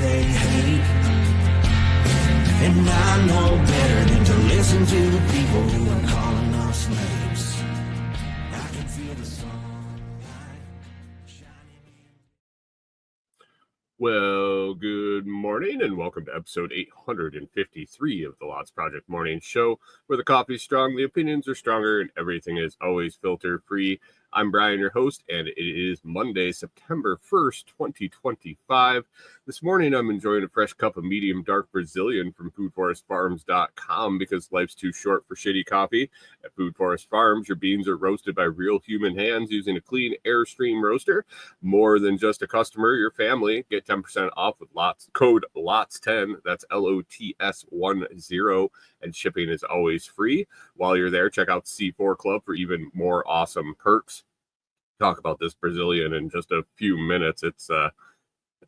they hate. And I know better than to listen to the people who are calling us slaves. I can feel the sunlight shining. Well, good morning and welcome to episode 853 of the Lots Project Morning Show, where the coffee's strong, the opinions are stronger, and everything is always filter free. I'm Brian, your host, and it is Monday, September 1st, 2025. This morning, I'm enjoying a fresh cup of medium dark Brazilian from foodforestfarms.com because life's too short for shitty coffee. At Food Forest Farms, your beans are roasted by real human hands using a clean Airstream roaster. More than just a customer, your family. Get 10% off with code LOTS10. That's LOTS10, and shipping is always free. While you're there, check out C4 Club for even more awesome perks. Talk about this Brazilian in just a few minutes. It's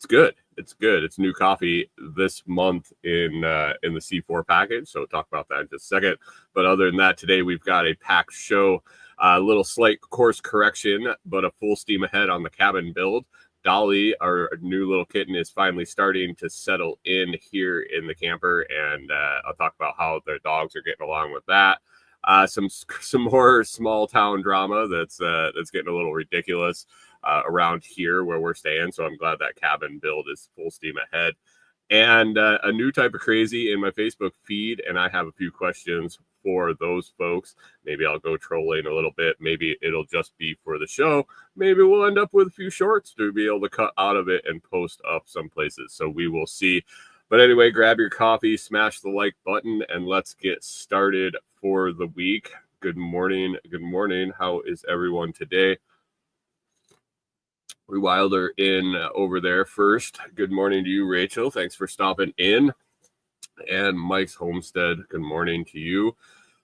good. It's good. It's new coffee this month in the C4 package. So talk about that in just a second. But other than that, today we've got a packed show. A little slight course correction, but a full steam ahead on the cabin build. Dolly, our new little kitten, is finally starting to settle in here in the camper, and I'll talk about how the dogs are getting along with that. Some more small town drama that's getting a little ridiculous around here where we're staying. So I'm glad that cabin build is full steam ahead. And a new type of crazy in my Facebook feed, and I have a few questions for those folks. Maybe I'll go trolling a little bit. Maybe it'll just be for the show. Maybe we'll end up with a few shorts to be able to cut out of it and post up some places. So we will see. But anyway, grab your coffee, smash the like button, and let's get started for the week. Good morning. Good morning. How is everyone today? Wilder in over there first. Good morning to you, Rachel. Thanks for stopping in. And Mike's Homestead, good morning to you.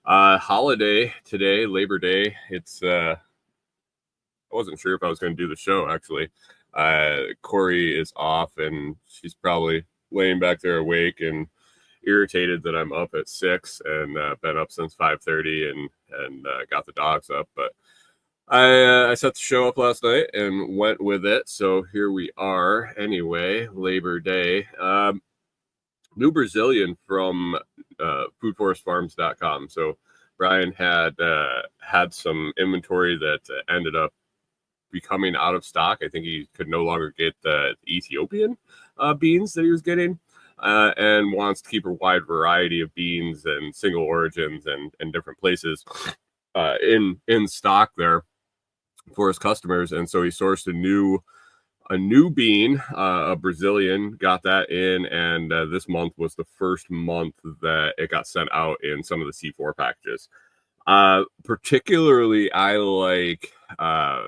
Holiday today, Labor Day. It's I wasn't sure if I was going to do the show, actually. Corey is off, and she's probably laying back there awake and irritated that I'm up at 6 and been up since 5:30 and got the dogs up. But I set the show up last night and went with it. So here we are. Anyway, Labor Day. New Brazilian from foodforestfarms.com. So Brian had some inventory that ended up becoming out of stock. I think he could no longer get the Ethiopian beans that he was getting, and wants to keep a wide variety of beans and single origins and different places in stock there for his customers. And so he sourced a new bean, a Brazilian, got that in, and this month was the first month that it got sent out in some of the C4 packages. Particularly, I like a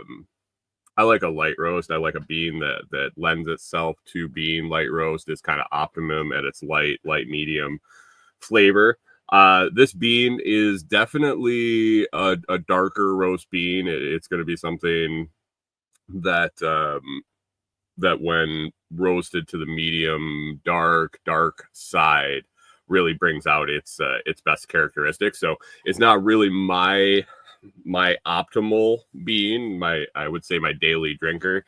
light roast. I like a bean that lends itself to being light roast. Is kind of optimum at its light medium flavor. This bean is definitely a darker roast bean. It's going to be something that when roasted to the medium dark side really brings out its best characteristics. So it's not really my optimal bean, I would say my daily drinker,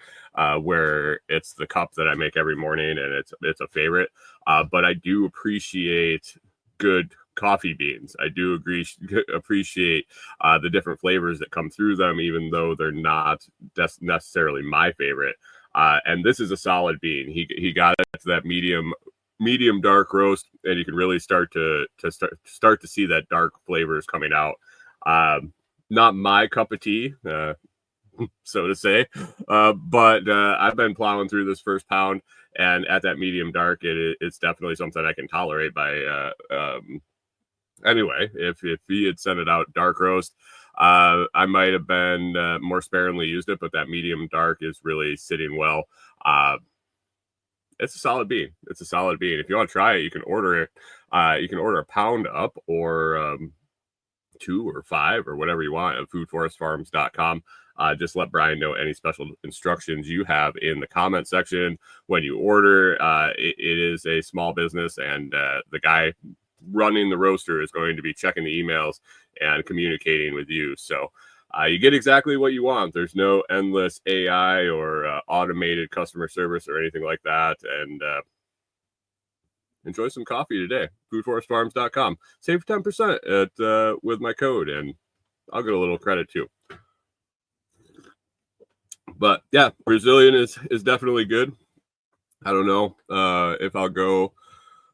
where it's the cup that I make every morning and it's a favorite. But I do appreciate good coffee beans. I do appreciate the different flavors that come through them, even though they're not necessarily my favorite. And this is a solid bean. He got it to that medium dark roast, and you can really start to see that dark flavors coming out. Not my cup of tea, so to say, but I've been plowing through this first pound, and at that medium dark, it's definitely something I can tolerate. Anyway, if he had sent it out dark roast, I might have been more sparingly used it, but that medium dark is really sitting well. It's a solid bean. If you want to try it, you can order it. You can order a pound up or 2 or 5 or whatever you want at foodforestfarms.com. Just let Brian know any special instructions you have in the comment section when you order. It is a small business, and the guy running the roaster is going to be checking the emails and communicating with you. So you get exactly what you want. There's no endless AI or automated customer service or anything like that. And enjoy some coffee today. Foodforestfarms.com. Save 10% at with my code, and I'll get a little credit too. But yeah, Brazilian is definitely good. I don't know if I'll go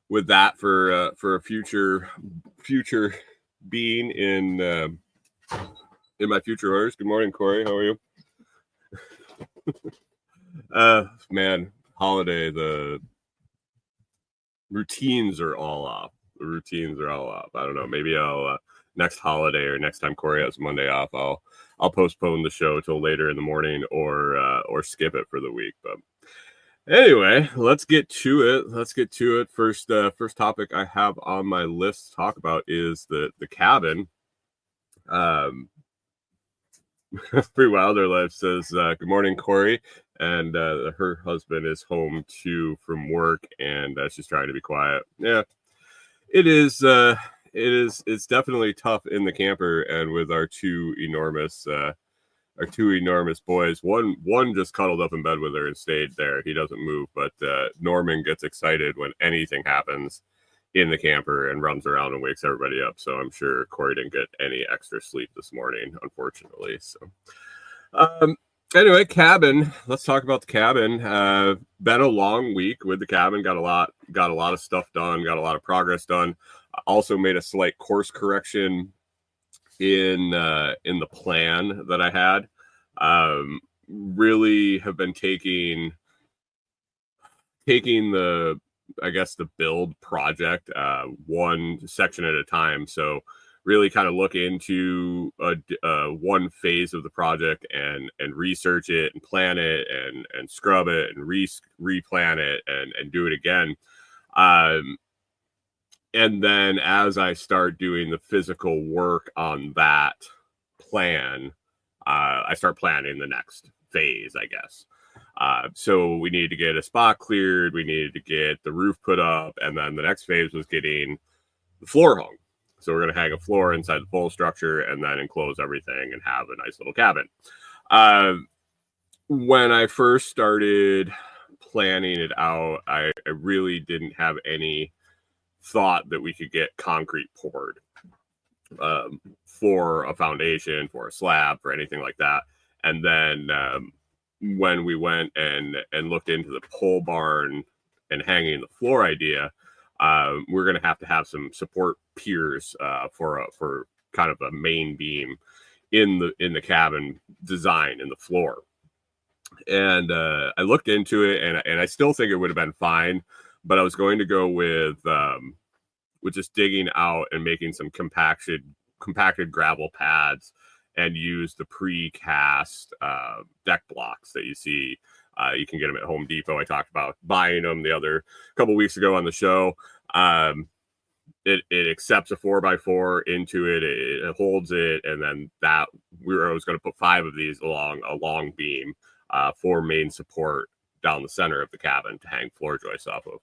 with that for a future being in my future orders. Good morning, Corey. How are you? Man, holiday, the routines are all off. The routines are all off. I don't know. Maybe I'll next holiday or next time Corey has Monday off, I'll postpone the show till later in the morning or skip it for the week. But anyway, let's get to it. First topic I have on my list to talk about is the cabin. Free Wilder Life says, good morning, Corey. And her husband is home too from work, and she's trying to be quiet. Yeah, it is. It's definitely tough in the camper, and with our two enormous boys. One just cuddled up in bed with her and stayed there. He doesn't move, but Norman gets excited when anything happens in the camper and runs around and wakes everybody up. So I'm sure Corey didn't get any extra sleep this morning, unfortunately. So anyway, cabin. Let's talk about the cabin. Been a long week with the cabin. Got a lot of stuff done. Got a lot of progress done. Also made a slight course correction in the plan that I had. Really have been taking the build project one section at a time. So really kind of look into one phase of the project and research it and plan it and scrub it and replan it and do it again. And then as I start doing the physical work on that plan, I start planning the next phase, I guess. So we needed to get a spot cleared. We needed to get the roof put up. And then the next phase was getting the floor hung. So we're going to hang a floor inside the full structure and then enclose everything and have a nice little cabin. When I first started planning it out, I really didn't have any thought that we could get concrete poured for a foundation, for a slab, for anything like that. And then when we went and looked into the pole barn and hanging the floor idea, we're going to have some support piers for kind of a main beam in the cabin design in the floor. And I looked into it, and I still think it would have been fine, but I was going to go with just digging out and making some compacted gravel pads and use the precast deck blocks that you see. You can get them at Home Depot. I talked about buying them the other couple weeks ago on the show. It accepts a 4x4 into it. It holds it, and then I was going to put 5 of these along a long beam for main support down the center of the cabin to hang floor joists off of.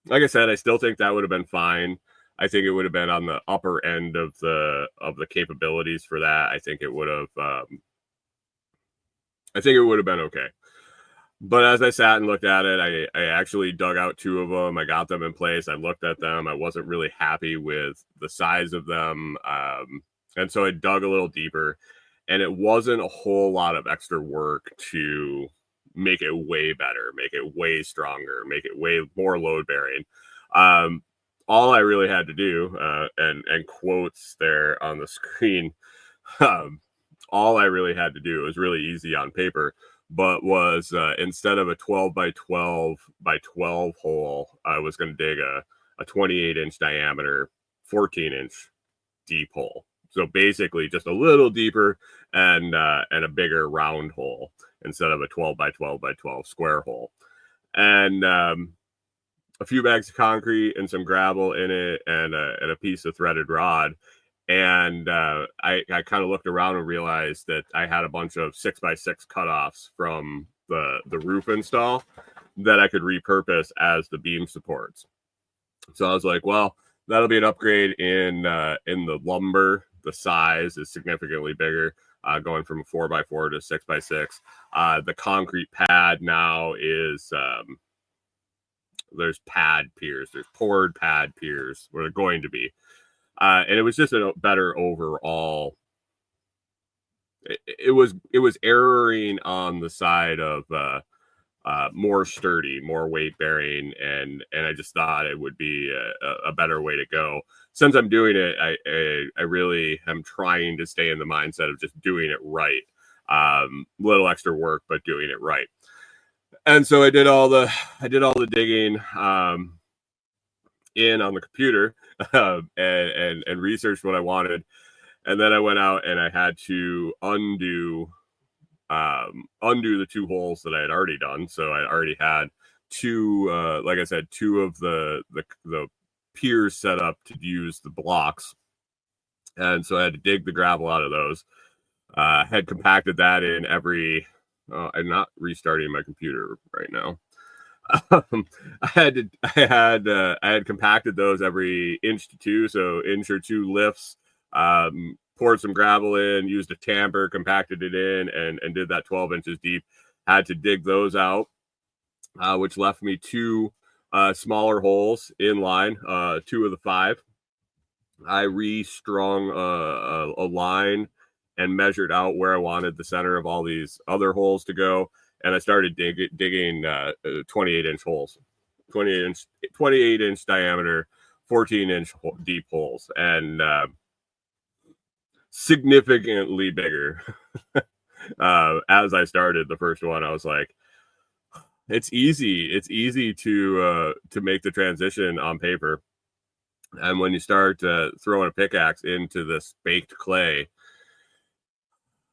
Like I said, I still think that would have been fine. I think it would have been on the upper end of the capabilities for that. I think it would have been okay. But as I sat and looked at it, I actually dug out 2 of them. I got them in place. I looked at them. I wasn't really happy with the size of them. And so I dug a little deeper, and it wasn't a whole lot of extra work to make it way better, make it way stronger, make it way more load bearing. All I really had to do, and quotes there on the screen, all I really had to do was really easy on paper, but was instead of a 12 by 12 by 12 hole, I was going to dig a 28-inch diameter, 14-inch deep hole. So basically just a little deeper and a bigger round hole instead of a 12 by 12 by 12 square hole. And a few bags of concrete and some gravel in it and a piece of threaded rod. And I kind of looked around and realized that I had a bunch of 6x6 cutoffs from the roof install that I could repurpose as the beam supports. So I was like, well, that'll be an upgrade in the lumber. The size is significantly bigger, going from a 4x4 to 6x6. The concrete pad now is there's pad piers, there's poured pad piers where they're going to be. And it was just a better overall. It was erroring on the side of more sturdy, more weight bearing, and I just thought it would be a better way to go. Since I'm doing it, I really am trying to stay in the mindset of just doing it right. Little extra work, but doing it right. And so I did all the digging in on the computer and researched what I wanted. And then I went out and I had to undo the 2 holes that I had already done. So I already had 2, like I said, 2 of the piers set up to use the blocks. And so I had to dig the gravel out of those. Had compacted that in every, I'm not restarting my computer right now. I had compacted those every 1 to 2 inches, so 1 or 2 inch lifts, poured some gravel in, used a tamper, compacted it in, and did that 12 inches deep. Had to dig those out, which left me 2 smaller holes in line, 2 of the 5. I restrung a line and measured out where I wanted the center of all these other holes to go. And I started digging 28-inch holes, 28-inch diameter, 14-inch deep holes, and significantly bigger. As I started the first one, I was like, it's easy to make the transition on paper. And when you start throwing a pickaxe into this baked clay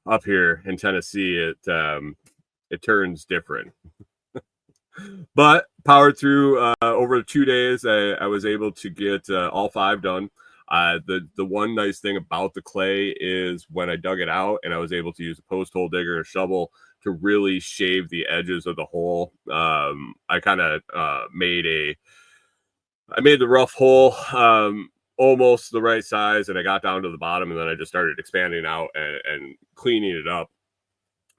up here in Tennessee, it turns different. But powered through over 2 days. I was able to get all 5 done. The one nice thing about the clay is when I dug it out and I was able to use a post hole digger and a shovel to really shave the edges of the hole. I kind of made the rough hole almost the right size, and I got down to the bottom, and then I just started expanding out and cleaning it up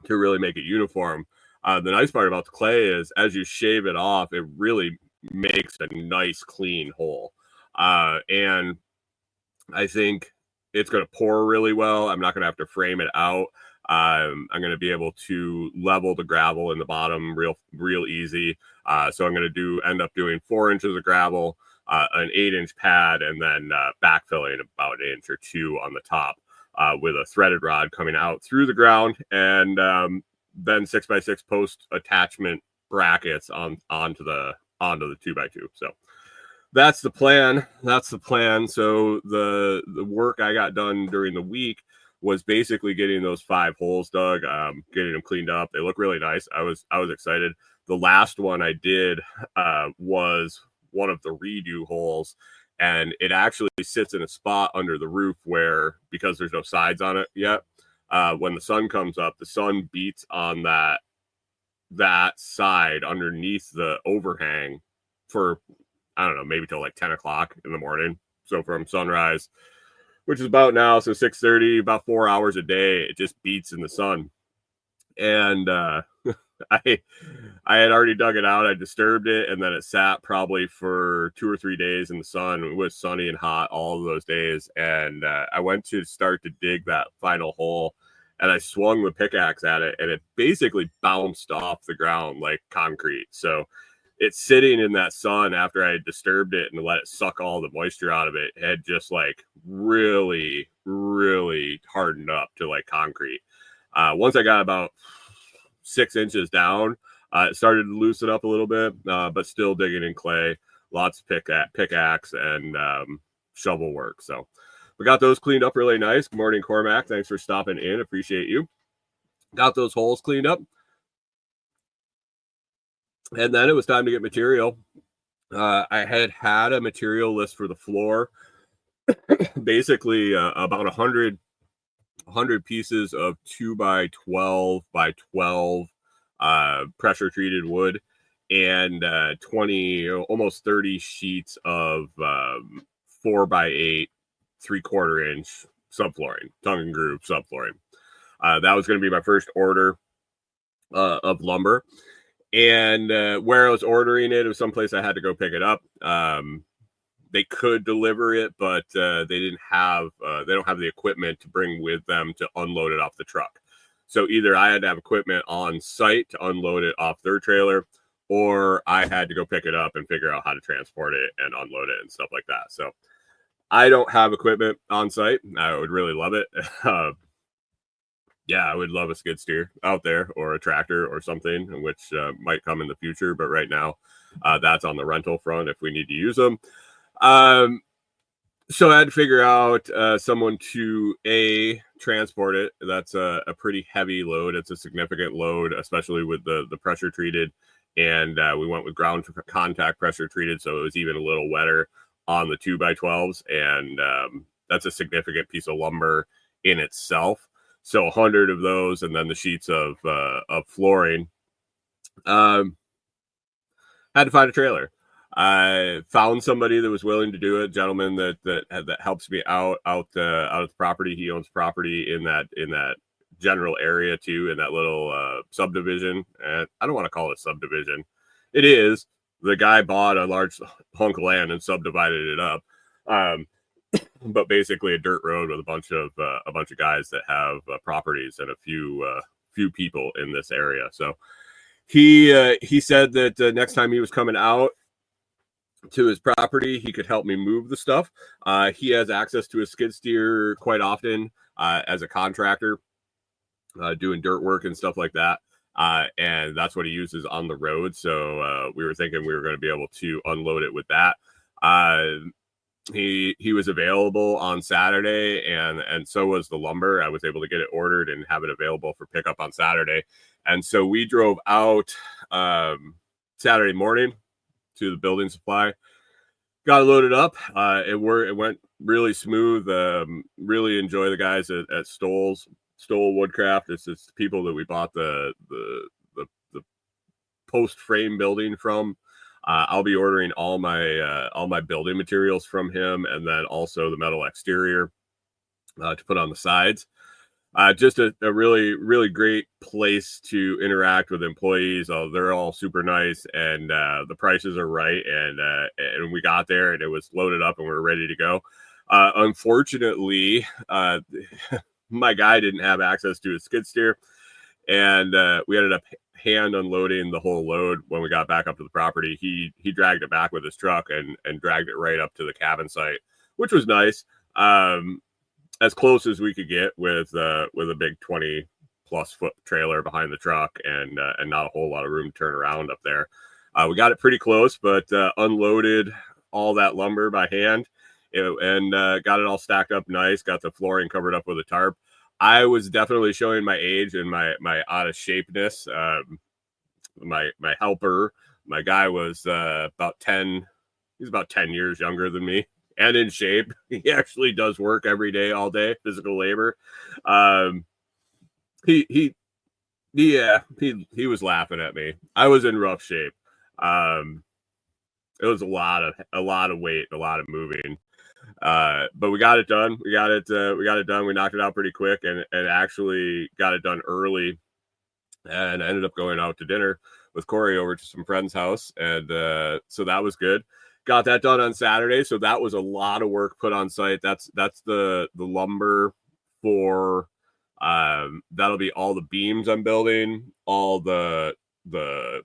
to really make it uniform. The nice part about the clay is as you shave it off, it really makes a nice clean hole. And I think it's going to pour really well. I'm not going to have to frame it out. I'm going to be able to level the gravel in the bottom real easy. So I'm going to end up doing 4 inches of gravel, an 8-inch pad, and then backfilling about 1 or 2 inches on the top with a threaded rod coming out through the ground, and then 6x6 post attachment brackets onto the 2x2. So that's the plan. So the work I got done during the week was basically getting those 5 holes dug, getting them cleaned up. They look really nice. I was excited. The last one I did was one of the redo holes, and it actually sits in a spot under the roof where, because there's no sides on it yet, when the sun comes up, the sun beats on that side underneath the overhang for, I don't know, maybe till like 10 o'clock in the morning. So from sunrise, which is about now, so 6:30, about 4 hours a day, it just beats in the sun. And I had already dug it out. I disturbed it, and then it sat probably for 2 or 3 days in the sun. It was sunny and hot all of those days. And I went to start to dig that final hole, and I swung the pickaxe at it, and it basically bounced off the ground like concrete. So it's sitting in that sun after I had disturbed it and let it suck all the moisture out of it. It had just like really, really hardened up to like concrete. Once I got about 6 inches down, it started to loosen up a little bit, but still digging in clay, lots of pickaxe and shovel work. So we got those cleaned up really nice. Good morning, Cormac. Thanks for stopping in. Appreciate you. Got those holes cleaned up. And then it was time to get material. I had a material list for the floor, basically about 100 pieces of 2x12 by 12 pressure treated wood, and 20, almost 30 sheets of 4x8 3/4 inch subflooring, tongue and groove subflooring. That was going to be my first order of lumber. And where I was ordering it was someplace I had to go pick it up. They could deliver it, but they didn't have they don't have the equipment to bring with them to unload it off the truck. So either I had to have equipment on site to unload it off their trailer, or I had to go pick it up and figure out how to transport it and unload it and stuff like that. So I don't have equipment on site. I would really love it. Yeah, I would love a skid steer out there or a tractor or something, which might come in the future. But right now, that's on the rental front if we need to use them. So I had to figure out someone to transport it. That's a pretty heavy load. It's a significant load, especially with the pressure treated. And we went with ground contact pressure treated, so it was even a little wetter on the 2x12s. And that's a significant piece of lumber in itself. So 100 of those, and then the sheets of flooring. Had to find a trailer. I found somebody that was willing to do it. Gentleman that helps me out the property. He owns property in that general area too, in that little subdivision. And I don't want to call it subdivision. It is. The guy bought a large hunk of land and subdivided it up. But basically a dirt road with a bunch of guys that have properties and a few people in this area. So he said that next time he was coming out to his property, he could help me move the stuff. He has access to a skid steer quite often as a contractor, doing dirt work and stuff like that. And that's what he uses on the road. So we were thinking we were going to be able to unload it with that. He was available on Saturday, and so was the lumber. I was able to get it ordered and have it available for pickup on Saturday. And so we drove out Saturday morning to the building supply, got it loaded up. It went really smooth. Really enjoy the guys at Stoll Woodcraft. It's people that we bought the post frame building from. I'll be ordering all my building materials from him, and then also the metal exterior to put on the sides. Just a really, really great place to interact with employees. They're all super nice, and the prices are right. And we got there, and it was loaded up, and we were ready to go. Unfortunately, my guy didn't have access to a skid steer, and we ended up hand unloading the whole load. When we got back up to the property, he dragged it back with his truck and dragged it right up to the cabin site, which was nice. As close as we could get with a big 20 plus foot trailer behind the truck and not a whole lot of room to turn around up there. We got it pretty close, but unloaded all that lumber by hand and got it all stacked up nice. Got the flooring covered up with a tarp. I was definitely showing my age and my out of shapeness. My helper, my guy was about 10. He's about 10 years younger than me and in shape. He actually does work every day, all day, physical labor. He was laughing at me. I was in rough shape. It was a lot of weight, a lot of moving. But we got it done. We got it done. We knocked it out pretty quick and actually got it done early. And I ended up going out to dinner with Corey over to some friend's house. And so that was good. Got that done on Saturday. So that was a lot of work put on site. That's the lumber for that'll be all the beams I'm building, all the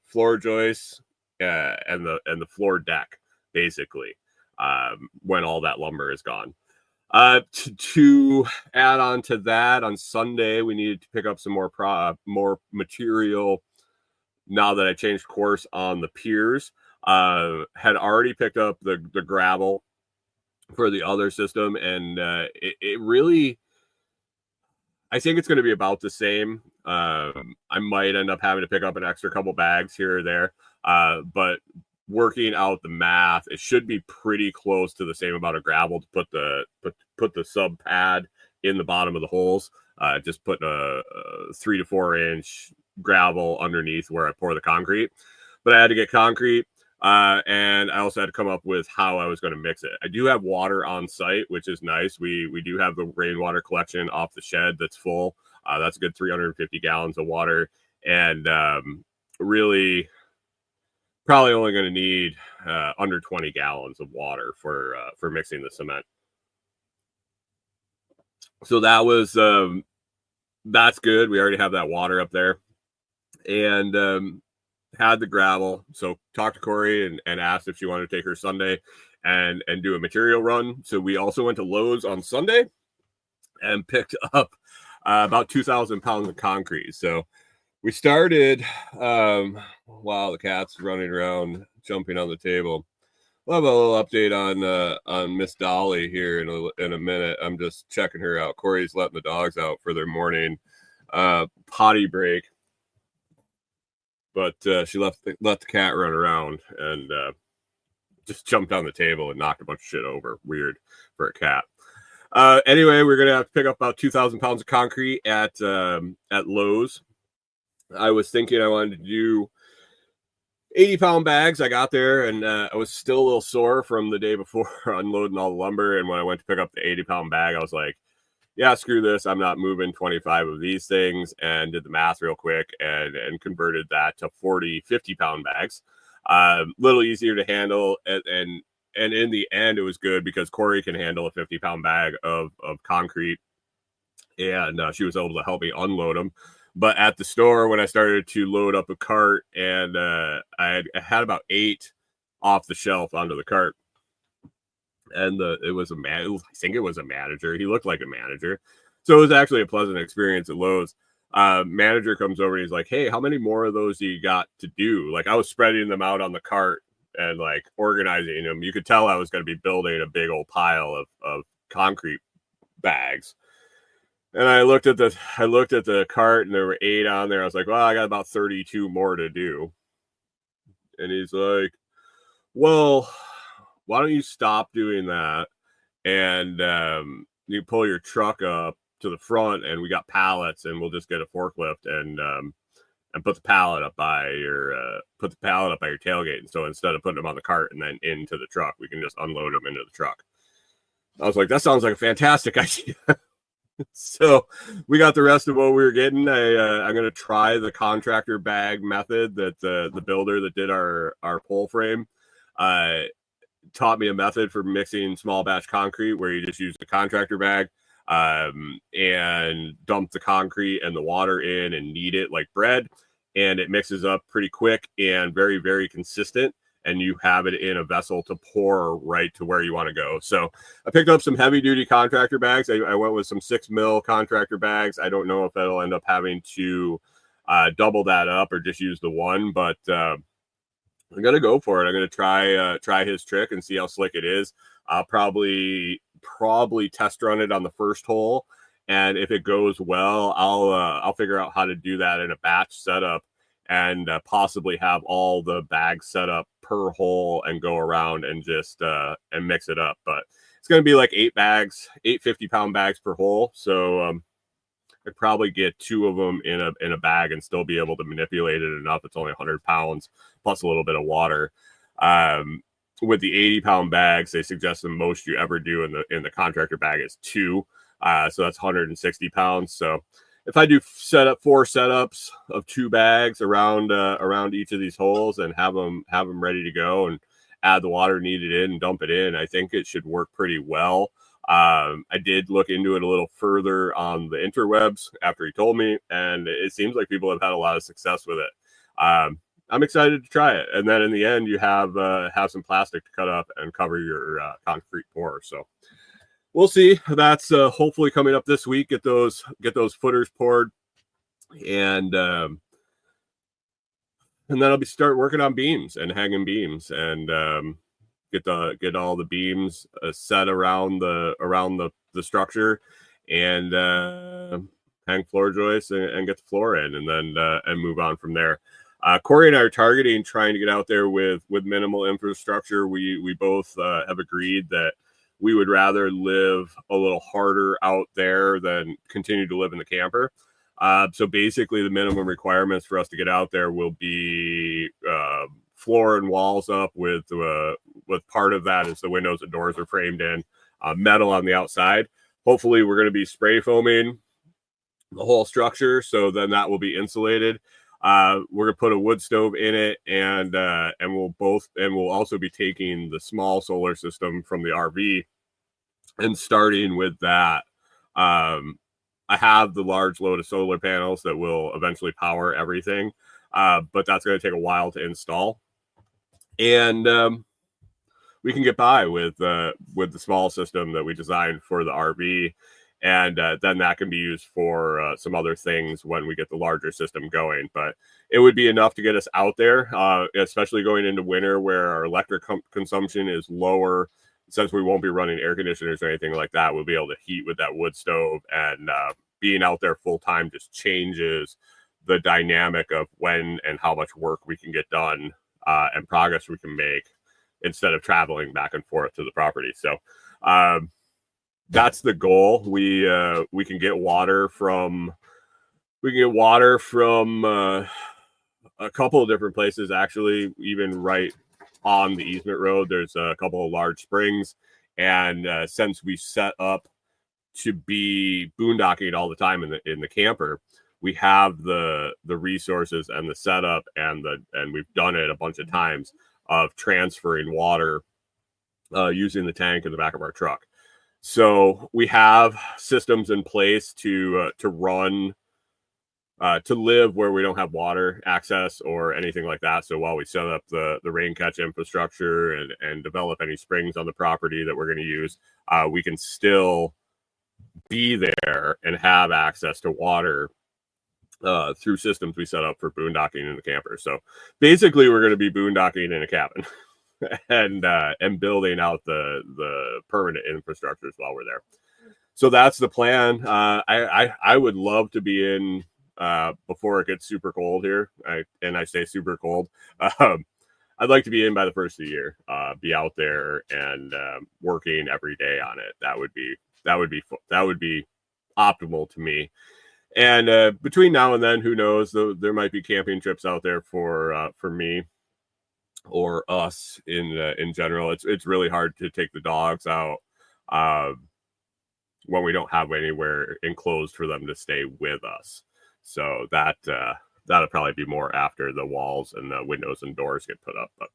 floor joists, and the floor deck, basically. When all that lumber is gone. To add on to that, on Sunday we needed to pick up some more material. Now that I changed course on the piers, had already picked up the gravel for the other system, and it really, I think it's going to be about the same. I might end up having to pick up an extra couple bags here or there, but working out the math, it should be pretty close to the same amount of gravel to put the sub pad in the bottom of the holes. Just putting a 3 to 4 inch gravel underneath where I pour the concrete. But I had to get concrete, and I also had to come up with how I was going to mix it. I do have water on site, which is nice. We do have the rainwater collection off the shed that's full. That's a good 350 gallons of water, and really probably only going to need under 20 gallons of water for mixing the cement. So that was that's good. We already have that water up there, and had the gravel. So talked to Corey and asked if she wanted to take her Sunday and do a material run. So we also went to Lowe's on Sunday and picked up about 2,000 pounds of concrete. So we started while the cat's running around jumping on the table. We'll have a little update on Miss Dolly here in a minute. I'm just checking her out. Corey's letting the dogs out for their morning potty break, but she let the cat run around and just jumped on the table and knocked a bunch of shit over. Weird for a cat. Anyway, we're gonna have to pick up about 2,000 pounds of concrete at Lowe's. I was thinking I wanted to do 80-pound bags. I got there and I was still a little sore from the day before unloading all the lumber. And when I went to pick up the 80-pound bag, I was like, yeah, screw this. I'm not moving 25 of these things, and did the math real quick and converted that to 40, 50-pound bags. Little easier to handle. And in the end, it was good because Corey can handle a 50-pound bag of concrete, and she was able to help me unload them. But at the store, when I started to load up a cart, and I had about 8 off the shelf onto the cart, and it was a man. I think it was a manager. He looked like a manager, so it was actually a pleasant experience at Lowe's. Manager comes over and he's like, "Hey, how many more of those do you got to do?" Like, I was spreading them out on the cart and like organizing them. You could tell I was going to be building a big old pile of concrete bags. And I looked at the cart and there were 8 on there. I was like, well, I got about 32 more to do. And he's like, well, why don't you stop doing that? And you pull your truck up to the front, and we got pallets, and we'll just get a forklift and put the pallet up by your tailgate. And so instead of putting them on the cart and then into the truck, we can just unload them into the truck. I was like, that sounds like a fantastic idea. So we got the rest of what we were getting. I'm going to try the contractor bag method that the builder that did our pole frame taught me a method for mixing small batch concrete, where you just use the contractor bag and dump the concrete and the water in and knead it like bread. And it mixes up pretty quick and very, very consistent. And you have it in a vessel to pour right to where you want to go. So I picked up some heavy duty contractor bags. I went with some 6 mil contractor bags. I don't know if that'll end up having to double that up or just use the one, but I'm going to go for it. I'm going to try his trick and see how slick it is. I'll probably test run it on the first hole. And if it goes well, I'll figure out how to do that in a batch setup and possibly have all the bags set up per hole and go around and just and mix it up. But it's going to be like 8 bags, 8 50-pound bags per hole. So I'd probably get 2 of them in a bag and still be able to manipulate it enough. It's only 100 pounds plus a little bit of water. With the 80-pound bags, they suggest the most you ever do in the contractor bag is 2. So that's 160 pounds. So if I do 4 setups of 2 bags around each of these holes and have them ready to go and add the water needed in and dump it in, I think it should work pretty well. I did look into it a little further on the interwebs after he told me, and it seems like people have had a lot of success with it. I'm excited to try it. And then in the end, you have some plastic to cut up and cover your concrete pour. So we'll see. That's hopefully coming up this week. Get those footers poured, and then I'll start working on beams and hanging beams, and get all the beams set around the structure, and hang floor joists and get the floor in, and then and move on from there. Corey and I are targeting trying to get out there with minimal infrastructure. We both have agreed that we would rather live a little harder out there than continue to live in the camper. So basically the minimum requirements for us to get out there will be floor and walls up with part of that is the windows and doors are framed in, metal on the outside. Hopefully we're going to be spray foaming the whole structure, so then that will be insulated. We're gonna put a wood stove in it, and we'll also be taking the small solar system from the RV and starting with that. I have the large load of solar panels that will eventually power everything, but that's going to take a while to install. And we can get by with the small system that we designed for the RV, and then that can be used for some other things when we get the larger system going. But it would be enough to get us out there, especially going into winter where our electric consumption is lower. Since we won't be running air conditioners or anything like that, we'll be able to heat with that wood stove, and being out there full time just changes the dynamic of when and how much work we can get done, and progress we can make instead of traveling back and forth to the property. So that's the goal. We can get water from a couple of different places, actually. Even right on the easement road, there's a couple of large springs, and since we set up to be boondocking all the time in the camper, we have the resources and the setup, and we've done it a bunch of times of transferring water using the tank in the back of our truck. So we have systems in place to run, to live where we don't have water access or anything like that. So while we set up the rain catch infrastructure and develop any springs on the property that we're going to use, we can still be there and have access to water through systems we set up for boondocking in the camper. So basically, we're going to be boondocking in a cabin and building out the permanent infrastructures while we're there. So that's the plan. I would love to be in before it gets super cold here. I say super cold. I'd like to be in by the first of the year. Be out there and working every day on it. That would be optimal to me. And between now and then, who knows? There might be camping trips out there for me or us in general. It's really hard to take the dogs out when we don't have anywhere enclosed for them to stay with us. So that'll probably be more after the walls and the windows and doors get put up. But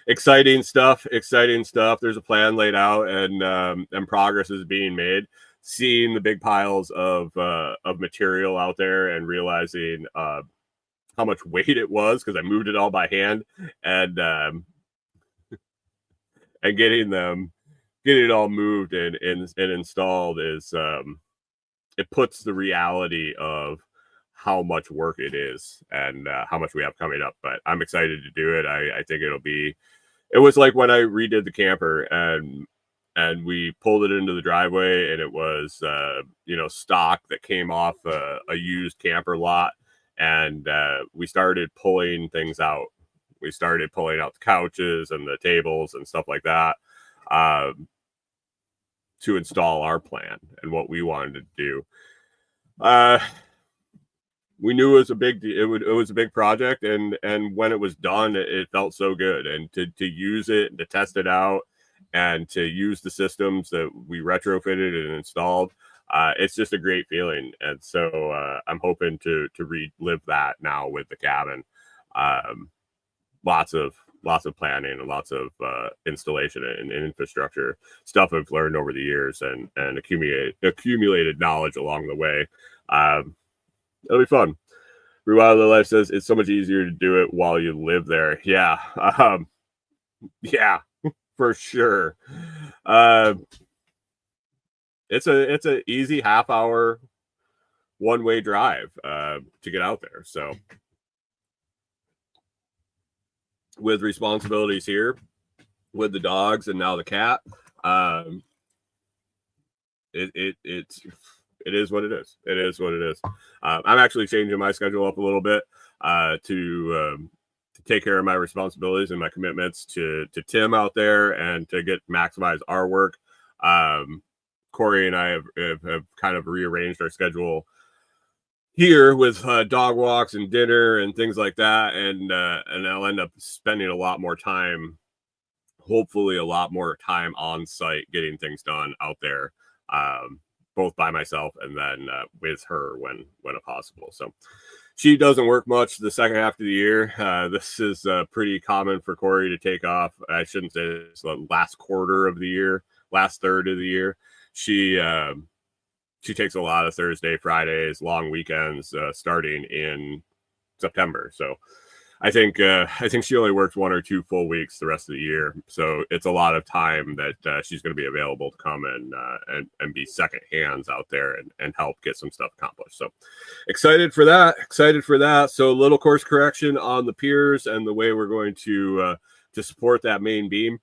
exciting stuff. There's a plan laid out, and progress is being made. Seeing the big piles of material out there and realizing how much weight it was, because I moved it all by hand, and getting it all moved and installed is it puts the reality of how much work it is and how much we have coming up. But I'm excited to do it. I think it was like when I redid the camper and we pulled it into the driveway, and it was stock that came off a used camper lot, and we started pulling things out. We started pulling out the couches and the tables and stuff like that to install our plan and what we wanted to do. We knew it was a big project, and when it was done, it felt so good. And to use it and to test it out and to use the systems that we retrofitted and installed, it's just a great feeling. And so I'm hoping to relive that now with the cabin. Lots of planning and lots of installation and infrastructure stuff I've learned over the years and accumulated knowledge along the way. It'll be fun. Rewild Life says it's so much easier to do it while you live there. Yeah. Yeah, for sure. It's a easy half-hour one-way drive to get out there. So with responsibilities here, with the dogs and now the cat, it is what it is. It is what it is. I'm actually changing my schedule up a little bit to take care of my responsibilities and my commitments to Tim out there and to maximize our work. Corey and I have kind of rearranged our schedule here with dog walks and dinner and things like that, and I'll end up spending a lot more time, hopefully a lot more time on site getting things done out there. both by myself and then with her when possible. So she doesn't work much the second half of the year. This is pretty common for Corey to take off. I shouldn't say it's the last quarter of the year, last third of the year. She takes a lot of Thursday, Fridays, long weekends starting in September. So I think she only works 1 or 2 full weeks the rest of the year. So it's a lot of time that she's going to be available to come and be second hands out there and help get some stuff accomplished. So excited for that. So a little course correction on the piers and the way we're going to support that main beam.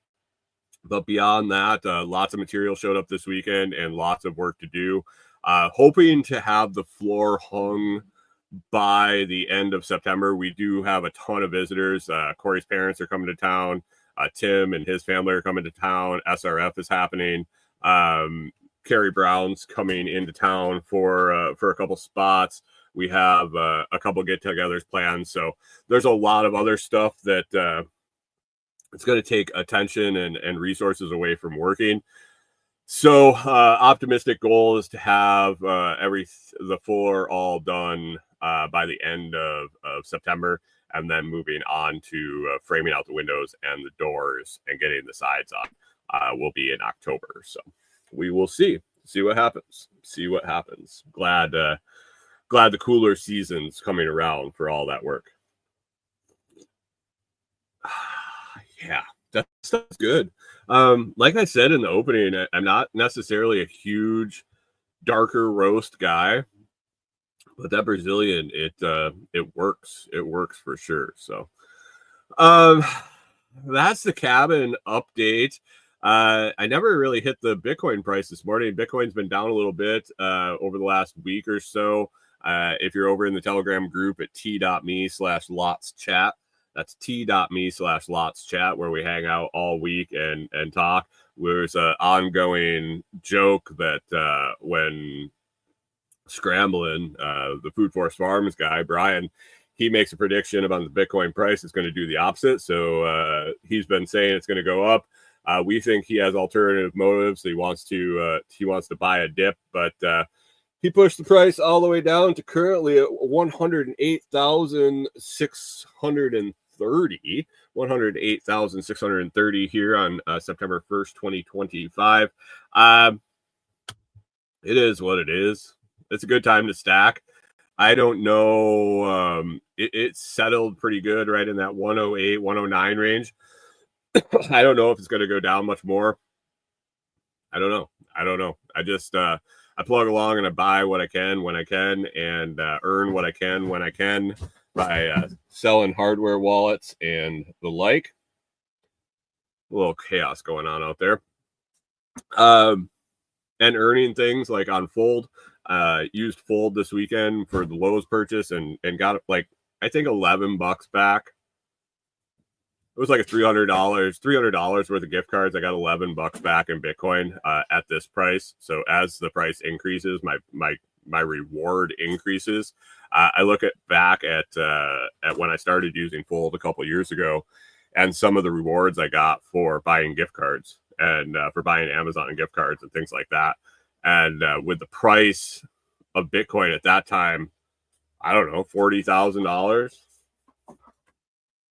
But beyond that, lots of material showed up this weekend and lots of work to do. Hoping to have the floor hung by the end of September. We do have a ton of visitors. Corey's parents are coming to town. Tim and his family are coming to town. SRF is happening. Carrie Brown's coming into town for a couple spots. We have a couple get-togethers planned. So there's a lot of other stuff that it's going to take attention and resources away from working. So optimistic goal is to have the floor all done by the end of September, and then moving on to framing out the windows and the doors and getting the sides on will be in October. So we will see what happens. Glad the cooler season's coming around for all that work. Yeah, that stuff's good. Like I said in the opening, I'm not necessarily a huge darker roast guy, but that Brazilian, it works. It works for sure. So that's the cabin update. I never really hit the Bitcoin price this morning. Bitcoin's been down a little bit over the last week or so. If you're over in the Telegram group at t.me/lotschat, that's t.me/lotschat, where we hang out all week and talk. There's an ongoing joke that when Scrambling, the Food Forest Farms guy, Brian, he makes a prediction about the Bitcoin price. It's going to do the opposite. So he's been saying it's going to go up. We think he has alternative motives. He wants to buy a dip, but he pushed the price all the way down to currently at 108,630 here on September 1st, 2025. It is what it is. It's a good time to stack. I don't know. It settled pretty good right in that 108, 109 range. I don't know if it's going to go down much more. I don't know. I just I plug along and I buy what I can when I can, and earn what I can when I can by selling hardware wallets and the like. A little chaos going on out there. And earning things like on Fold. Used Fold this weekend for the Lowe's purchase and got like I think $11 back. It was like a $300 worth of gift cards. I got $11 back in Bitcoin at this price. So as the price increases, my reward increases. I look back at when I started using Fold a couple years ago, and some of the rewards I got for buying gift cards and for buying Amazon gift cards and things like that. And with the price of Bitcoin at that time, I don't know, $40,000.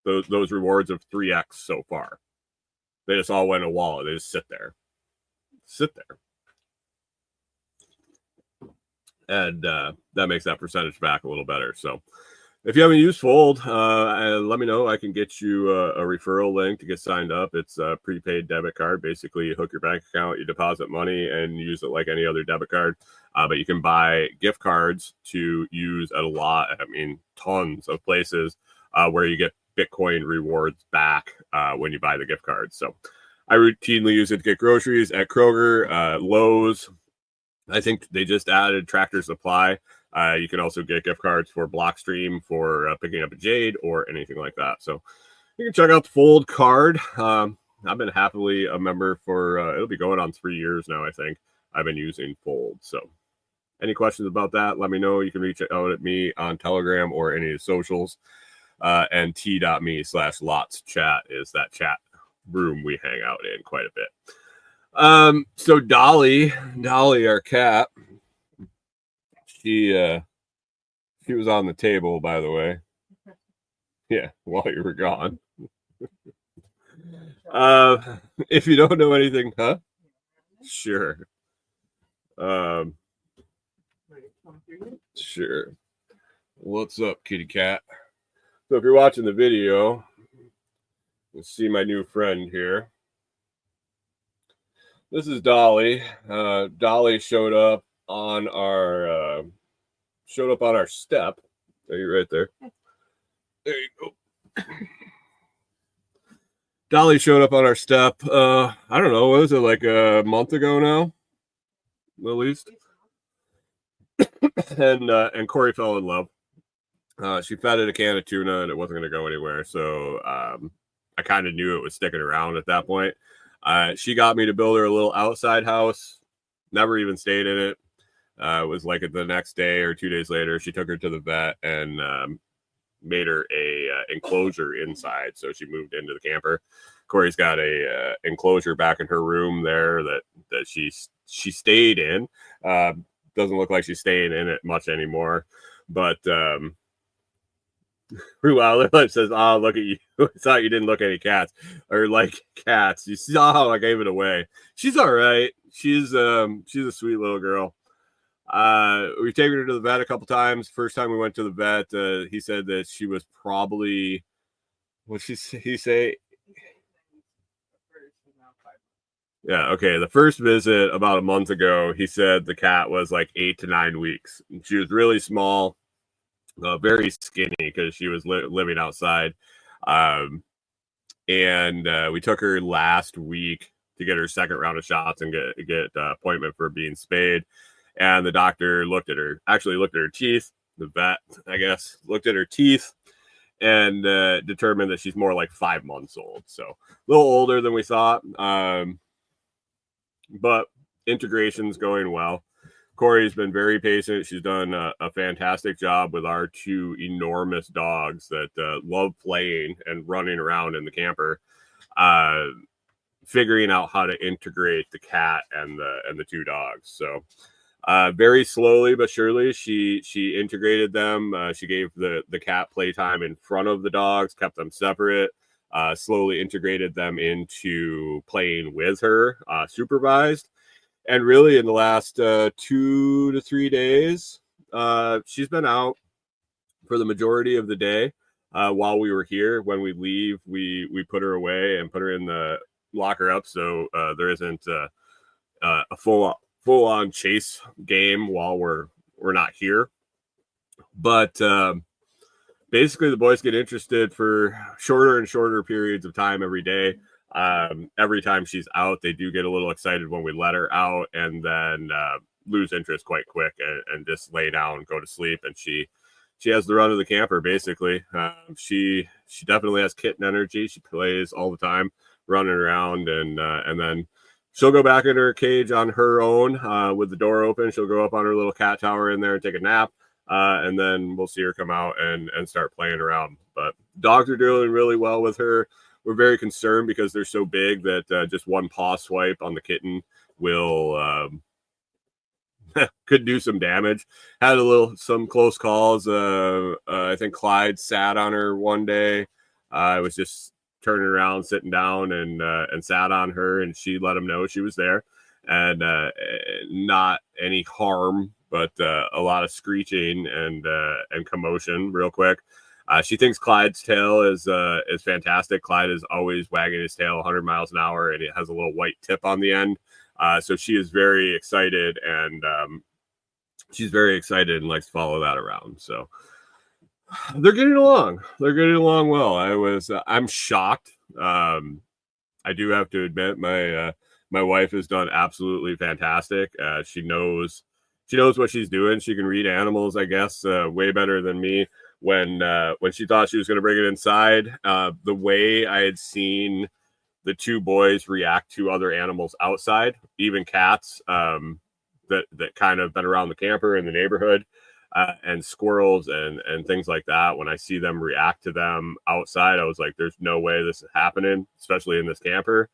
Those rewards of 3x so far. They just all went in a wallet. They just sit there. And that makes that percentage back a little better. So if you haven't used Fold, let me know. I can get you a referral link to get signed up. It's a prepaid debit card. Basically, you hook your bank account, you deposit money, and use it like any other debit card. But you can buy gift cards to use at a lot. I mean, tons of places where you get Bitcoin rewards back when you buy the gift cards. So I routinely use it to get groceries at Kroger, Lowe's. I think they just added Tractor Supply. You can also get gift cards for Blockstream for picking up a Jade or anything like that. So you can check out the Fold card. I've been happily a member for, it'll be going on 3 years now, I think. I've been using Fold. So any questions about that, let me know. You can reach out at me on Telegram or any of the socials. And t.me/lotschat is that chat room we hang out in quite a bit. So Dolly, our cat, He was on the table, by the way. Yeah, while you were gone. If you don't know anything, huh? Sure. Sure. What's up, kitty cat? So if you're watching the video, you'll see my new friend here. This is Dolly. Dolly showed up on our step. Are you right there? There you go. Dolly showed up on our step. I don't know. What was it, like a month ago now? At least. And Corey fell in love. She fed it a can of tuna and it wasn't going to go anywhere. So I kind of knew it was sticking around at that point. She got me to build her a little outside house. Never even stayed in it. It was like the next day or 2 days later, she took her to the vet and made her a enclosure inside. So she moved into the camper. Corey's got a enclosure back in her room there that she stayed in. Doesn't look like she's staying in it much anymore. But Ruala says, "Oh, look at you! I thought you didn't look at any cats or like cats. You saw how I gave it away. She's all right. She's a sweet little girl. We've taken her to the vet a couple times. First time we went to the vet, he said that she was probably he say? Yeah, okay. The first visit about a month ago, he said the cat was like 8 to 9 weeks. She was really small, very skinny because she was living outside. And we took her last week to get her second round of shots and get appointment for being spayed. And the doctor looked at her teeth. The vet, I guess, looked at her teeth and determined that she's more like 5 months old. So a little older than we thought. But integration's going well. Corey's been very patient. She's done a fantastic job with our two enormous dogs that love playing and running around in the camper, figuring out how to integrate the cat and the two dogs. So very slowly but surely, she integrated them. She gave the cat playtime in front of the dogs, kept them separate. Slowly integrated them into playing with her, supervised. And really in the last 2 to 3 days, she's been out for the majority of the day. While we were here, when we leave, we put her away and put her in the locker up. So there isn't a full on chase game while we're not here. But basically the boys get interested for shorter and shorter periods of time every day. Every time she's out, they do get a little excited when we let her out, and then lose interest quite quick and just lay down, go to sleep. And she has the run of the camper. Basically, she definitely has kitten energy. She plays all the time, running around, and then she'll go back in her cage on her own with the door open. She'll go up on her little cat tower in there and take a nap. And then we'll see her come out and start playing around. But dogs are doing really well with her. We're very concerned because they're so big that just one paw swipe on the kitten will could do some damage. Had some close calls. I think Clyde sat on her one day. I was just turning around, sitting down, and sat on her, and she let him know she was there, and not any harm, but a lot of screeching and commotion real quick. She thinks Clyde's tail is fantastic. Clyde is always wagging his tail 100 miles an hour, and it has a little white tip on the end. So she is very excited, and she's very excited and likes to follow that around. So they're getting along. They're getting along well. I'm shocked. I do have to admit my wife has done absolutely fantastic. She knows what she's doing. She can read animals, I guess, way better than me. When she thought she was going to bring it inside, the way I had seen the two boys react to other animals outside, even cats that kind of been around the camper in the neighborhood, and squirrels and things like that. When I see them react to them outside, I was like, there's no way this is happening, especially in this camper.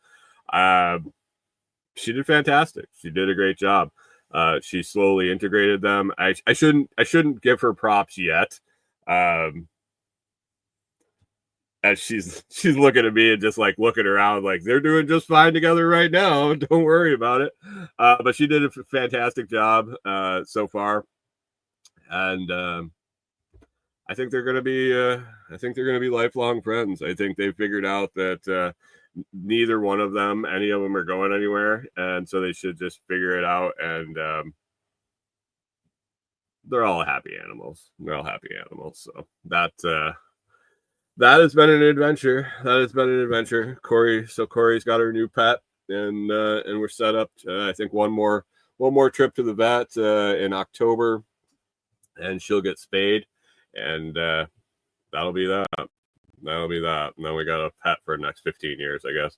She did fantastic. She did a great job. She slowly integrated them. I shouldn't give her props yet. As she's looking at me and just like looking around like they're doing just fine together right now. Don't worry about it. But she did a fantastic job so far, and I think they're gonna be lifelong friends. I think they figured out that neither one of them, any of them, are going anywhere, and so they should just figure it out. And they're all happy animals. They're all happy animals. So that has been an adventure. Corey's got her new pet, and we're set up to, I think, one more trip to the vet in October, and she'll get spayed, and that'll be that. And then we got a pet for the next 15 years, I guess.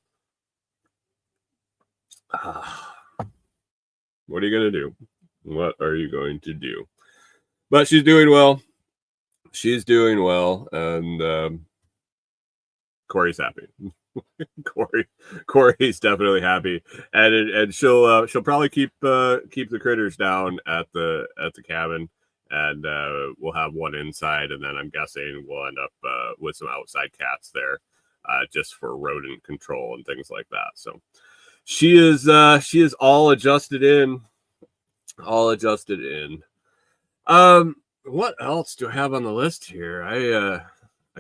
What are you gonna do? What are you going to do? But she's doing well. And Corey's happy. Corey's definitely happy, and she'll probably keep the critters down at the cabin, and we'll have one inside, and then I'm guessing we'll end up with some outside cats there, just for rodent control and things like that. So she is all adjusted in. What else do I have on the list here? I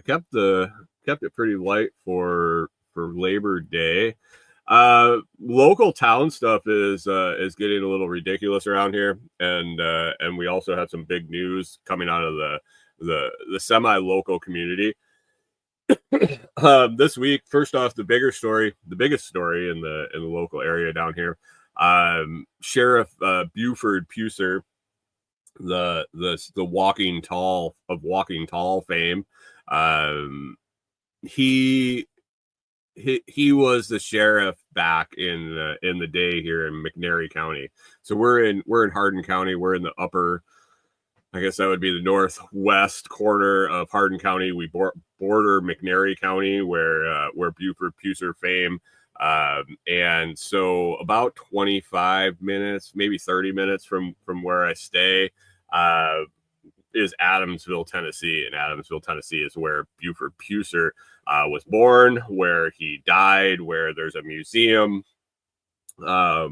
kept it pretty light for Labor Day. Local town stuff is getting a little ridiculous around here, and we also had some big news coming out of the semi-local community this week. First off, the biggest story in the local area down here, Sheriff Buford Puser, the Walking Tall fame. He was the sheriff back in the day here in McNairy County. So we're in Hardin County. We're in the upper, I guess that would be the northwest corner of Hardin County. We border McNairy County, where Buford Puser fame. And so about 25 minutes, maybe 30 minutes from where I stay, is Adamsville, Tennessee. And Adamsville, Tennessee is where Buford Puser was born, where he died, where there's a museum. I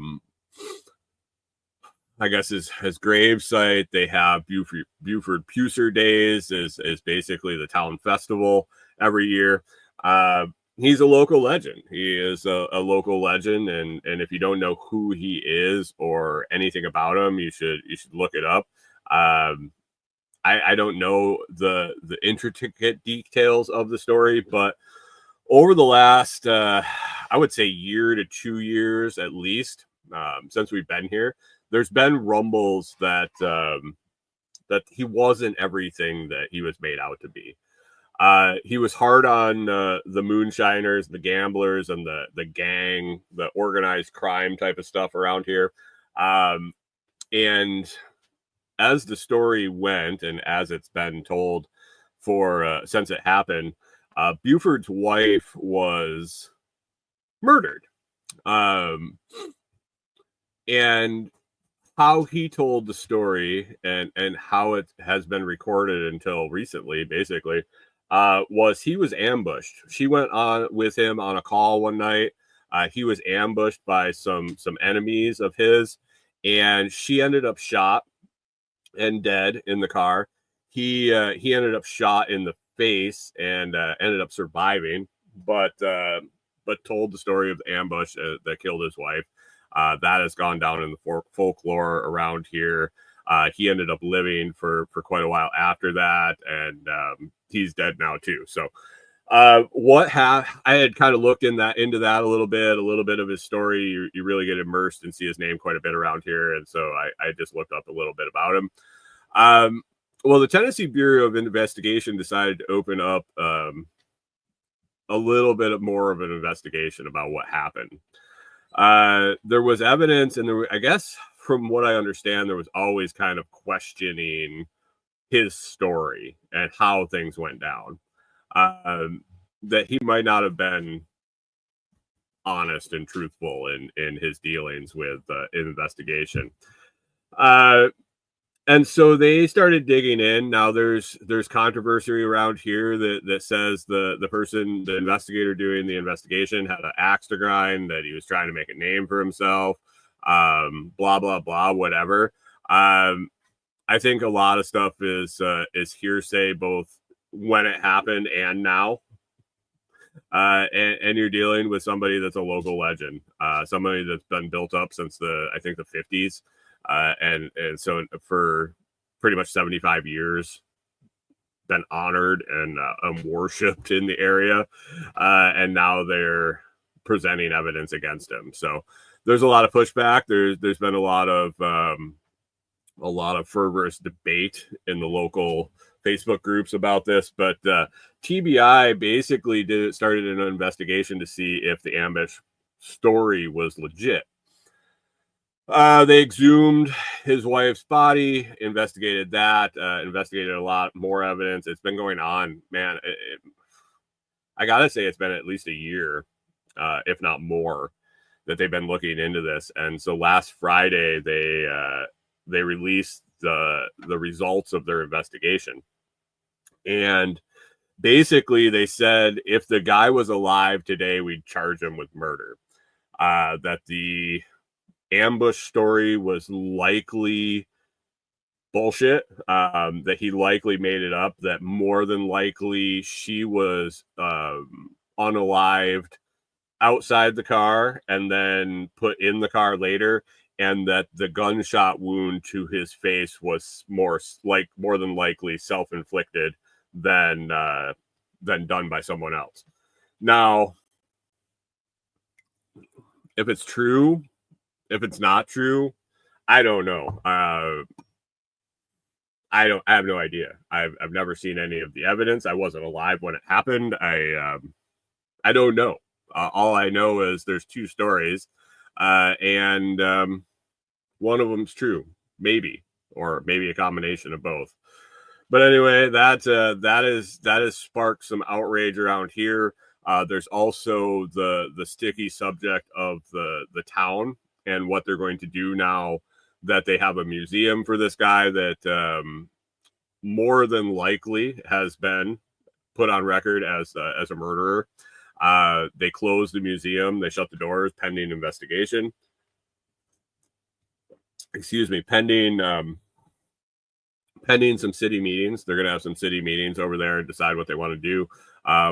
guess his grave site, they have Buford Puser Days is basically the town festival every year. He's a local legend. He is a local legend, and if you don't know who he is or anything about him, you should look it up. I don't know the intricate details of the story, but over the last, I would say, year to 2 years at least, since we've been here, there's been rumbles that he wasn't everything that he was made out to be. He was hard on the moonshiners, the gamblers, and the gang, the organized crime type of stuff around here. And as the story went, and as it's been told for since it happened, Buford's wife was murdered. And how he told the story and how it has been recorded until recently, basically, was he was ambushed. She went on with him on a call one night. He was ambushed by some enemies of his, and she ended up shot and dead in the car. He ended up shot in the face and ended up surviving, but told the story of the ambush that killed his wife. That has gone down in the folklore around here. He ended up living for quite a while after that, and he's dead now too. So I had kind of looked into that a little bit of his story. You really get immersed and see his name quite a bit around here, and so I just looked up a little bit about him. Well, the Tennessee Bureau of Investigation decided to open up a little bit more of an investigation about what happened. There was evidence, and I guess from what I understand, there was always kind of questioning his story and how things went down. That he might not have been honest and truthful in his dealings with investigation. And so they started digging in. Now there's controversy around here that says the investigator doing the investigation had an axe to grind, that he was trying to make a name for himself, blah blah blah, whatever. I think a lot of stuff is hearsay, both when it happened and now. And you're dealing with somebody that's a local legend, somebody that's been built up since I think the 50s, and so for pretty much 75 years, been honored and worshipped in the area, and now they're presenting evidence against him. So there's a lot of pushback. There's been a lot of fervorous debate in the local Facebook groups about this, but TBI basically started an investigation to see if the ambush story was legit. They exhumed his wife's body, investigated that, investigated a lot more evidence. It's been going on, man. I gotta say, it's been at least a year, if not more, that they've been looking into this. And so last Friday, they released the results of their investigation. And basically they said if the guy was alive today, we'd charge him with murder. That the ambush story was likely bullshit, that he likely made it up, that more than likely she was unalived outside the car and then put in the car later, and that the gunshot wound to his face was more than likely self-inflicted than done by someone else. Now, if it's true, if it's not true, I don't know. I have no idea. I've never seen any of the evidence. I wasn't alive when it happened. I don't know. All I know is there's two stories, and one of them's true, maybe, or maybe a combination of both. But anyway, that has sparked some outrage around here. There's also the sticky subject of the town and what they're going to do now that they have a museum for this guy that more than likely has been put on record as a murderer. They closed the museum. They shut the doors pending investigation. Excuse me, pending some city meetings. They're going to have some city meetings over there and decide what they want to do,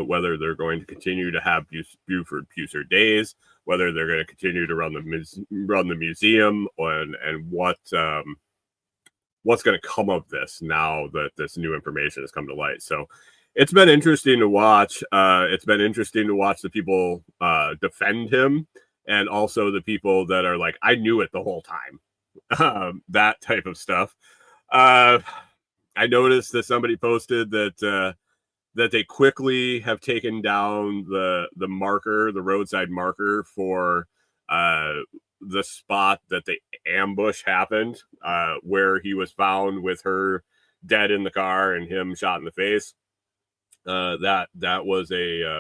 whether they're going to continue to have Buford Puser days, whether they're going to continue to run the museum, and what's going to come of this now that this new information has come to light. So it's been interesting to watch. It's been interesting to watch the people defend him, and also the people that are like, I knew it the whole time. That type of stuff. I noticed that somebody posted that they quickly have taken down the roadside marker for the spot that the ambush happened, where he was found with her dead in the car and him shot in the face. That was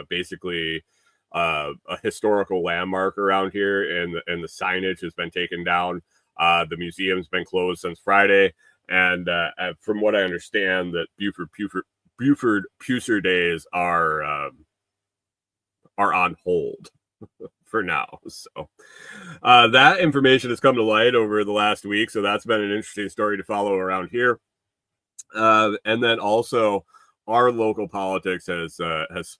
basically a historical landmark around here, and the signage has been taken down. The museum's been closed since Friday, and from what I understand, that Buford Puser days are on hold for now. So that information has come to light over the last week, so that's been an interesting story to follow around here. And then also, our local politics has just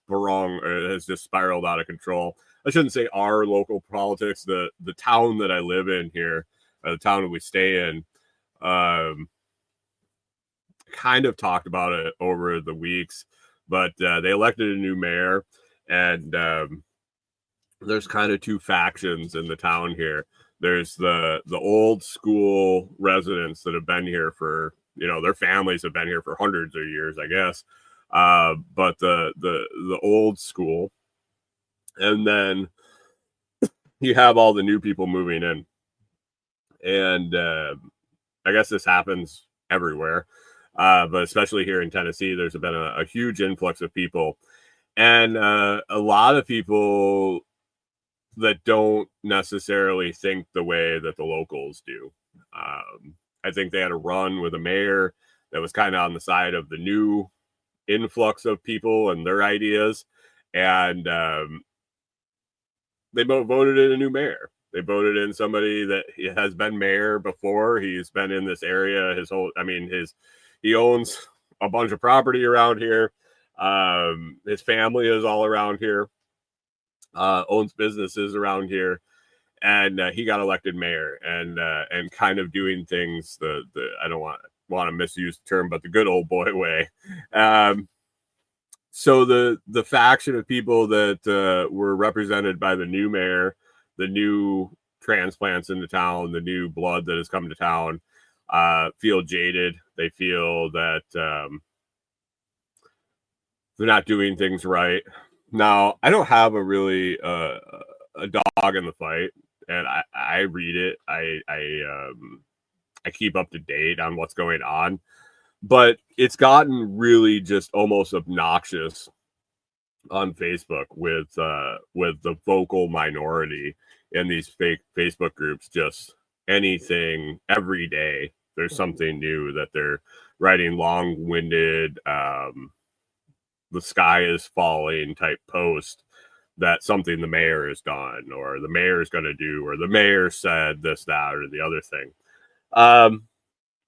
spiraled out of control. I shouldn't say our local politics. The town that I live in here, the town that we stay in, kind of talked about it over the weeks, but they elected a new mayor, and there's kind of two factions in the town here. There's the old school residents that have been here for, their families have been here for hundreds of years, I guess. But the old school, and then you have all the new people moving in, and I guess this happens everywhere, but especially here in Tennessee, there's been a huge influx of people, and a lot of people that don't necessarily think the way that the locals do. I think they had a run with a mayor that was kind of on the side of the new influx of people and their ideas, and they voted in a new mayor. They voted in somebody that has been mayor before. He's been in this area he owns a bunch of property around here. His family is all around here. Owns businesses around here, and he got elected mayor, and kind of doing things the I don't want to misuse the term, but the good old boy way. So the faction of people that were represented by the new mayor, the new transplants into town, the new blood that has come to town, feel jaded. They feel that they're not doing things right. Now, I don't have a really a dog in the fight, and I read it. I keep up to date on what's going on, but it's gotten really just almost obnoxious on Facebook with the vocal minority in these fake Facebook groups. Just anything, every day there's something new that they're writing long-winded the sky is falling type post that something the mayor has done, or the mayor is going to do, or the mayor said this, that, or the other thing.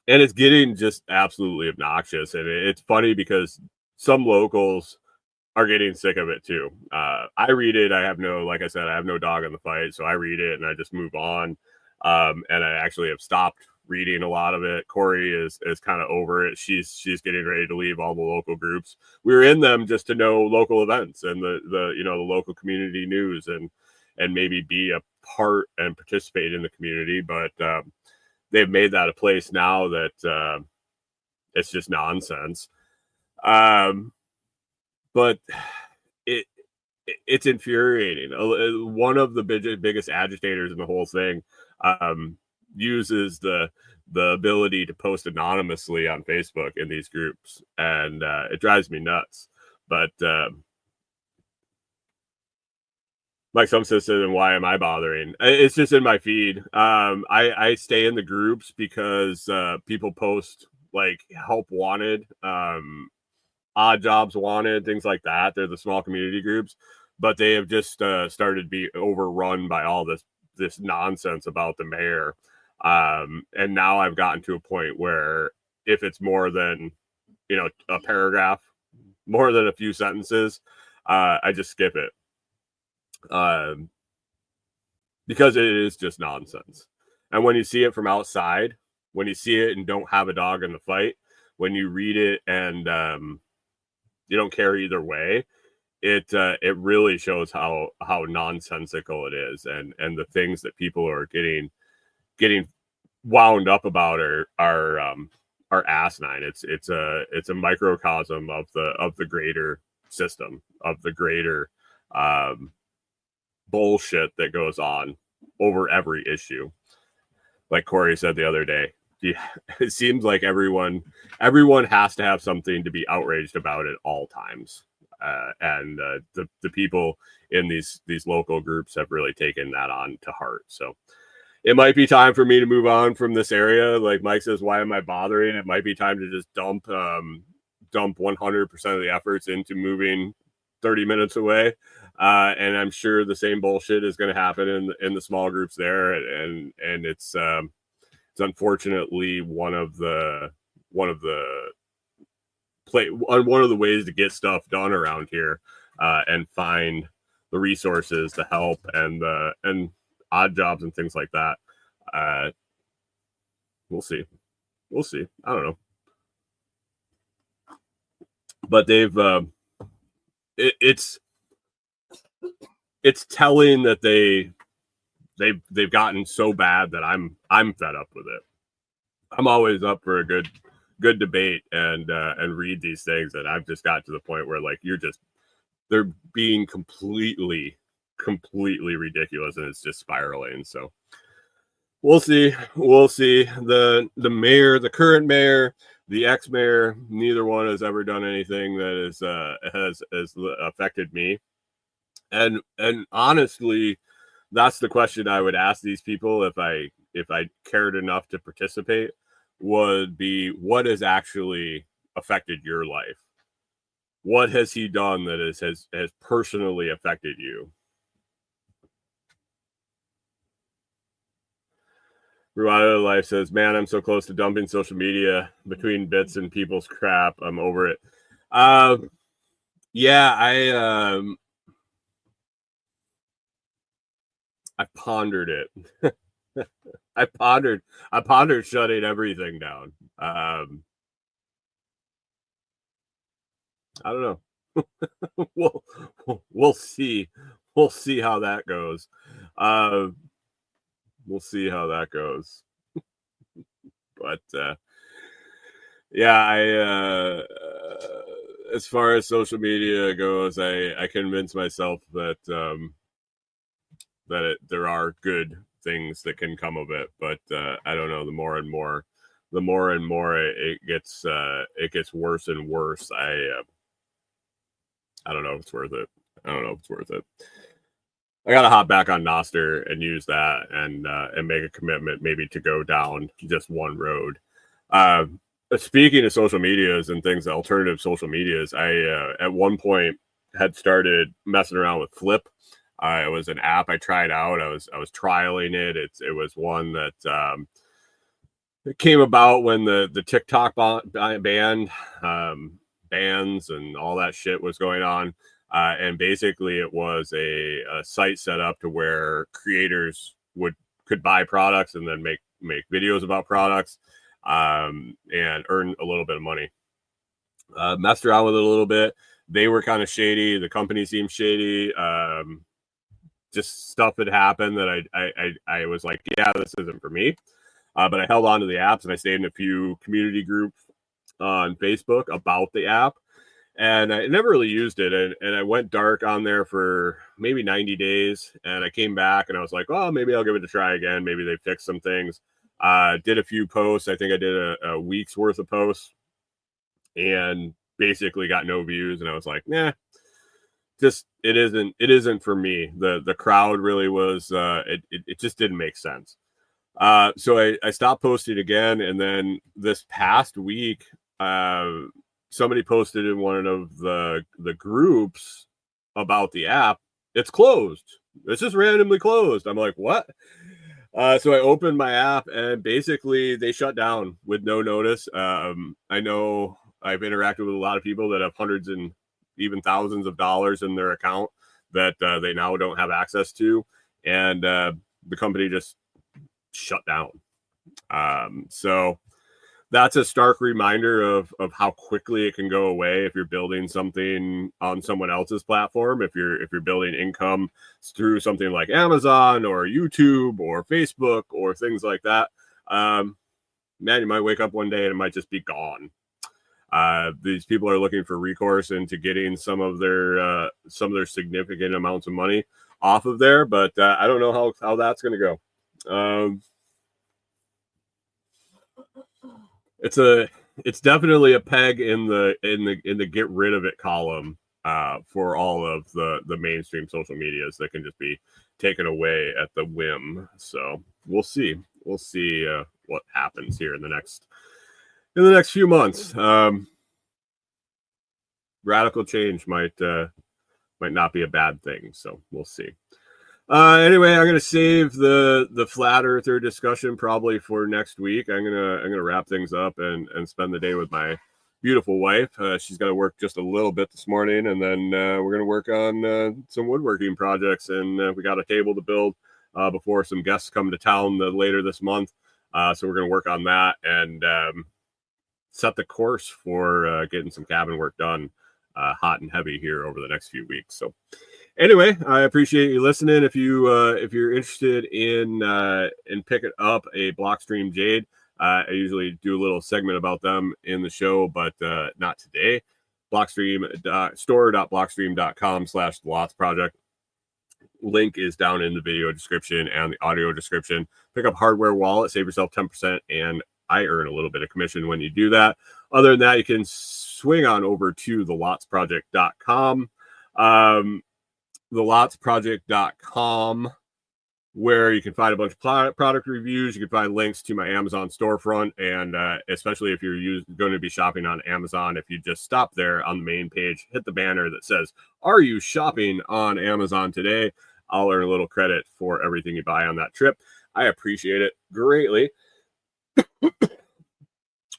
And it's getting just absolutely obnoxious. And it's funny because some locals are getting sick of it too. I read it. Like I said, I have no dog in the fight. So I read it and I just move on. And I actually have stopped reading a lot of it. Corey is kind of over it. She's getting ready to leave all the local groups. We were in them just to know local events and the local community news and maybe be a part and participate in the community. But they've made that a place now that it's just nonsense. But it's infuriating. One of the biggest agitators in the whole thing uses the ability to post anonymously on Facebook in these groups, and it drives me nuts. But like some sister, and why am I bothering? It's just in my feed. I stay in the groups because people post like help wanted, odd jobs wanted, things like that. They're the small community groups, but they have just started to be overrun by all this nonsense about the mayor. And now I've gotten to a point where if it's more than a paragraph, more than a few sentences, I just skip it. Because it is just nonsense. And when you see it from outside, when you see it and don't have a dog in the fight, when you read it and you don't care either way, it really shows how nonsensical it is, and the things that people are getting wound up about are asinine. It's a microcosm of the greater system, of the greater bullshit that goes on over every issue. Like Corey said the other day, it seems like everyone has to have something to be outraged about at all times. And the people in these local groups have really taken that on to heart. So it might be time for me to move on from this area. Like Mike says, why am I bothering? It might be time to just dump 100% of the efforts into moving 30 minutes away. And I'm sure the same bullshit is going to happen in the small groups there. And it's unfortunately one of the ways to get stuff done around here, and find the resources to help and odd jobs and things like that. We'll see. I don't know. But they've it's telling that they've gotten so bad that I'm fed up with it. I'm always up for a good debate and read these things, and I've just got to the point where like they're being completely ridiculous, and it's just spiraling. So we'll see. The mayor, the current mayor, the ex-mayor, neither one has ever done anything that has affected me. And honestly, that's the question I would ask these people if I cared enough to participate. would be what has actually affected your life. What has he done that has personally affected you? Ruada Life says, man, I'm so close to dumping social media between bits and people's crap. I'm over it. Yeah, I pondered it. I pondered shutting everything down. I don't know. we'll see. We'll see how that goes. We'll see how that goes. But yeah, as far as social media goes, I convince myself that there are good things that can come of it. But I don't know. The more and more it gets worse and worse. I don't know if it's worth it. I gotta hop back on Noster and use that and make a commitment maybe to go down just one road. Speaking of social medias and things, alternative social medias, I at one point had started messing around with Flip. It was an app I tried out. I was trialing it. It was one that it came about when the TikTok ban bans and all that shit was going on. And basically, it was a site set up to where creators could buy products and then make videos about products and earn a little bit of money. Messed around with it a little bit. They were kind of shady. The company seemed shady. Just stuff had happened that I was like, yeah, this isn't for me. But I held on to the apps and I stayed in a few community groups on Facebook about the app. And I never really used it. And I went dark on there for maybe 90 days. And I came back and I was like, well, maybe I'll give it a try again. Maybe they fixed some things. Did a few posts. I think I did a week's worth of posts and basically got no views. And I was like, nah, just it isn't for me. The crowd really was it just didn't make sense. So I stopped posting again. And then this past week, somebody posted in one of the groups about the app. It's closed. It's just randomly closed. I'm like, what? So I opened my app and basically they shut down with no notice. I know I've interacted with a lot of people that have hundreds and even thousands of dollars in their account that they now don't have access to. And the company just shut down. So that's a stark reminder of how quickly it can go away if you're building something on someone else's platform. If you're building income through something like Amazon or YouTube or Facebook or things like that, man, you might wake up one day and it might just be gone. These people are looking for recourse into getting some of their significant amounts of money off of there, but I don't know how that's going to go. It's definitely a peg in the get rid of it column for all of the mainstream social medias that can just be taken away at the whim. So we'll see what happens here in the next few months. Radical change might not be a bad thing. So we'll see. Anyway, I'm gonna save the flat earther discussion probably for next week. I'm gonna wrap things up and spend the day with my beautiful wife. She's got to work just a little bit this morning, and then we're gonna work on some woodworking projects. And we got a table to build before some guests come to town later this month. So we're gonna work on that and set the course for getting some cabin work done, hot and heavy here over the next few weeks. So. Anyway, I appreciate you listening. If you're interested in picking up a Blockstream Jade, I usually do a little segment about them in the show, but not today. store.blockstream.com/lots project. Link is down in the video description and the audio description. Pick up hardware wallet, save yourself 10%, and I earn a little bit of commission when you do that. Other than that, you can swing on over to thelotsproject.com. Thelotsproject.com where you can find a bunch of product reviews. You can find links to my Amazon storefront, and especially if you're going to be shopping on Amazon, if you just stop there on the main page, hit the banner that says, "Are you shopping on Amazon today?" I'll earn a little credit for everything you buy on that trip. I appreciate it greatly.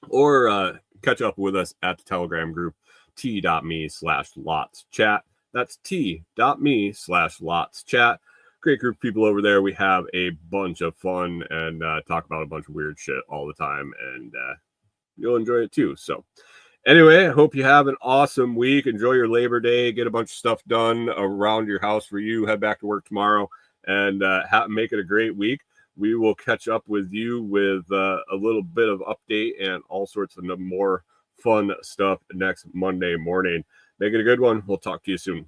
Or catch up with us at the Telegram group, t.me/lotschat. That's t.me/lotschat. Great group of people over there. We have a bunch of fun and talk about a bunch of weird shit all the time, and you'll enjoy it too. So anyway, I hope you have an awesome week. Enjoy your Labor Day. Get a bunch of stuff done around your house for you. Head back to work tomorrow and make it a great week. We will catch up with you with a little bit of update and all sorts of more fun stuff next Monday morning. Make it a good one. We'll talk to you soon.